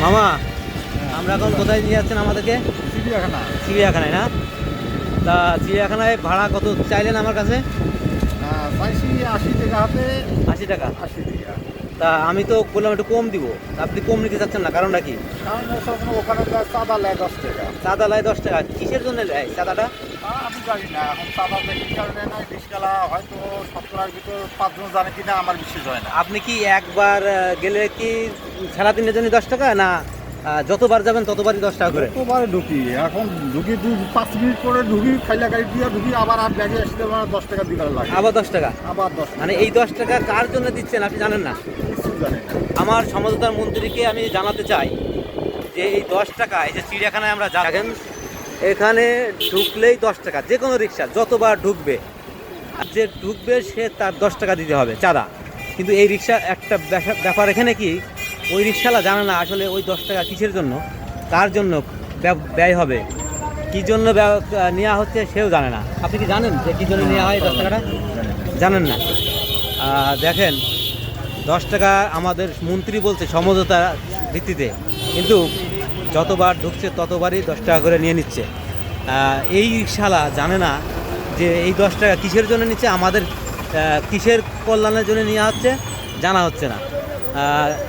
মামা, আমরা এখন কোথায় নিয়ে যাচ্ছেন আমাদেরকে? চিড়িয়াখানা। চিড়িয়াখানায় না? তা চিড়িয়াখানায় ভাড়া কত চাইলেন আমার কাছে? চাইছি 80 টাকা হাতে। 80 টাকা। 80 টাকা। তা আমি তো বললাম একটু কম দিব, আপনি কম নিতে চাচ্ছেন না, কারণটা কি? কারণ ওখানে চাঁদা নেয় 10 টাকা। চাঁদা লাই 10 টাকা, কিসের জন্য নেয় চাঁদাটা? আমি জানি না এখন চাঁদা কি কারণে নয়, রিস্কালা হয়তো 70-এর ভিতর 5 জন জানে কিনা আমার বিশ্বাস হয় না। আপনি কি একবার গেলে কি সারাদিনের জন্য 10 টাকা, না যতবার যাবেন ততবারই 10 টাকা করে? কতবারে ঢুকি, এখন ঢুকি 5 মিনিট পরে ঢুকি, খাইলা গাড়ি দিয়ে ঢুকি, আবার আর ব্যাগে আসতে আমার 10 টাকা দিতে লাগে। আবার 10 টাকা? আবার 10 মানে এই 10 টাকা কার জন্য দিচ্ছেন আপনি জানেন না? কিছু জানি না। আমার সমঝোতার মন্ত্রীকে আমি জানাতে চাই যে এই 10 টাকা, এই যে চিড়িয়াখানায় আমরা যাবেন, এখানে ঢুকলেই 10 টাকা, যে কোনো রিক্সা যতবার ঢুকবে, যে ঢুকবে সে তার 10 টাকা দিতে হবে চাঁদা। কিন্তু এই রিক্সা একটা ব্যাপার এখানে কি, ওই রিক্সাওয়ালা জানে না আসলে ওই 10 টাকা কিসের জন্য, কার জন্য ব্যয় হবে, কী জন্য নেওয়া হচ্ছে সেও জানে না। আপনি কি জানেন যে কী জন্য নেওয়া হয় 10 টাকাটা? জানেন না? দেখেন, 10 টাকা আমাদের মন্ত্রী বলছে সমঝোতা ভিত্তিতে, কিন্তু যতবার ঢুকছে ততবারই 10 টাকা করে নিয়ে নিচ্ছে। এই রিক্সাওয়ালা জানে না যে এই 10 টাকা কিসের জন্য নিচ্ছে, আমাদের কিসের কল্যাণের জন্য নেওয়া হচ্ছে, জানা হচ্ছে না।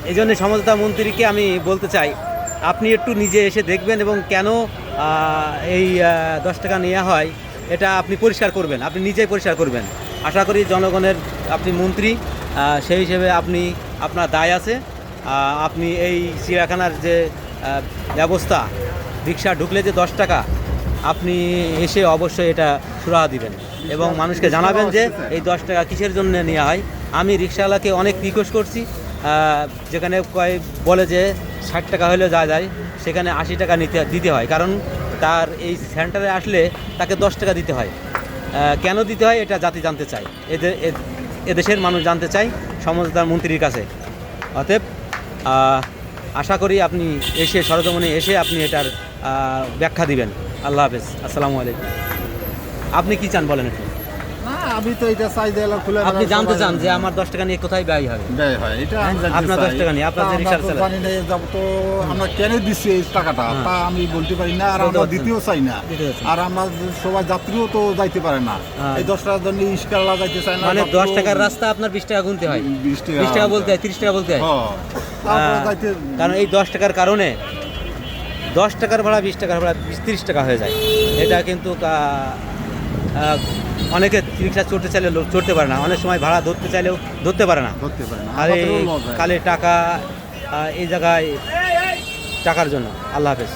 এই জন্য সমঝোতা মন্ত্রীকে আমি বলতে চাই, আপনি একটু নিজে এসে দেখবেন এবং কেন এই 10 টাকা নেওয়া হয় এটা আপনি পরিষ্কার করবেন, আপনি নিজেই পরিষ্কার করবেন। আশা করি জনগণের, আপনি মন্ত্রী, সেই হিসেবে আপনি, আপনার দায় আছে। আপনি এই চিড়িয়াখানার যে ব্যবস্থা, রিক্সা ঢুকলে যে 10 টাকা, আপনি এসে অবশ্যই এটা সুরাহা দিবেন এবং মানুষকে জানাবেন যে এই 10 টাকা কিসের জন্য নেওয়া হয়। আমি রিক্সাওয়ালাকে অনেক রিকোয়েস্ট করছি, যেখানে বলে যে 60 টাকা হলে যায়, সেখানে 80 টাকা দিতে হয়, কারণ তার এই সেন্টারে আসলে তাকে 10 টাকা দিতে হয়। কেন দিতে হয় এটা জাতি জানতে চায়, এদেশের মানুষ জানতে চায় সমঝোতার মন্ত্রীর কাছে। অতএব আশা করি আপনি এসে, সরজমিনে এসে আপনি এটার ব্যাখ্যা দিবেন। আল্লাহ হাফেজ, আসসালামু আলাইকুম। আপনি কি চান বলেন একটু? না, আমি তো এটা চাই যে খুলে আপনি জানতে চান যে আমার 10 টাকা নিয়ে কোথায় ব্যয় হবে? ব্যয় হয়, এটা আমি জানতে আপনার 10 চাই। টাকা নিয়ে আপনার যে রিক্সা চালান, জানি না যাব তো আমরা কেন দিচ্ছি এই টাকাটা, তা আমি বলতে পারি না, আর বলতে আমরা পারছেন দিতেও চাই না। আর আমরা সবাই যাত্রীও তো যাইতে পারে না, এই 10 টাকার জন্য ইস্কালা যাইতে চায় না। মানে 10 টাকার রাস্তা আপনার 20 টাকা গুনতে হয়, 20 20 টাকা বলতে হয়, 30 টাকা বলতে হয়। তারপরে যাইতে, কারণ এই 10 টাকার কারণে 10 টাকার ভাড়া 20 টাকার ভাড়া 30 টাকা হয়ে যায়। এটা কিন্তু অনেকে রিক্সা চড়তে চাইলে চড়তে পারে না, অনেক সময় ভাড়া ধরতে চাইলেও ধরতে পারে না। আর এই কালে টাকা এই জায়গায় টাকার জন্য। আল্লাহ হাফেজ।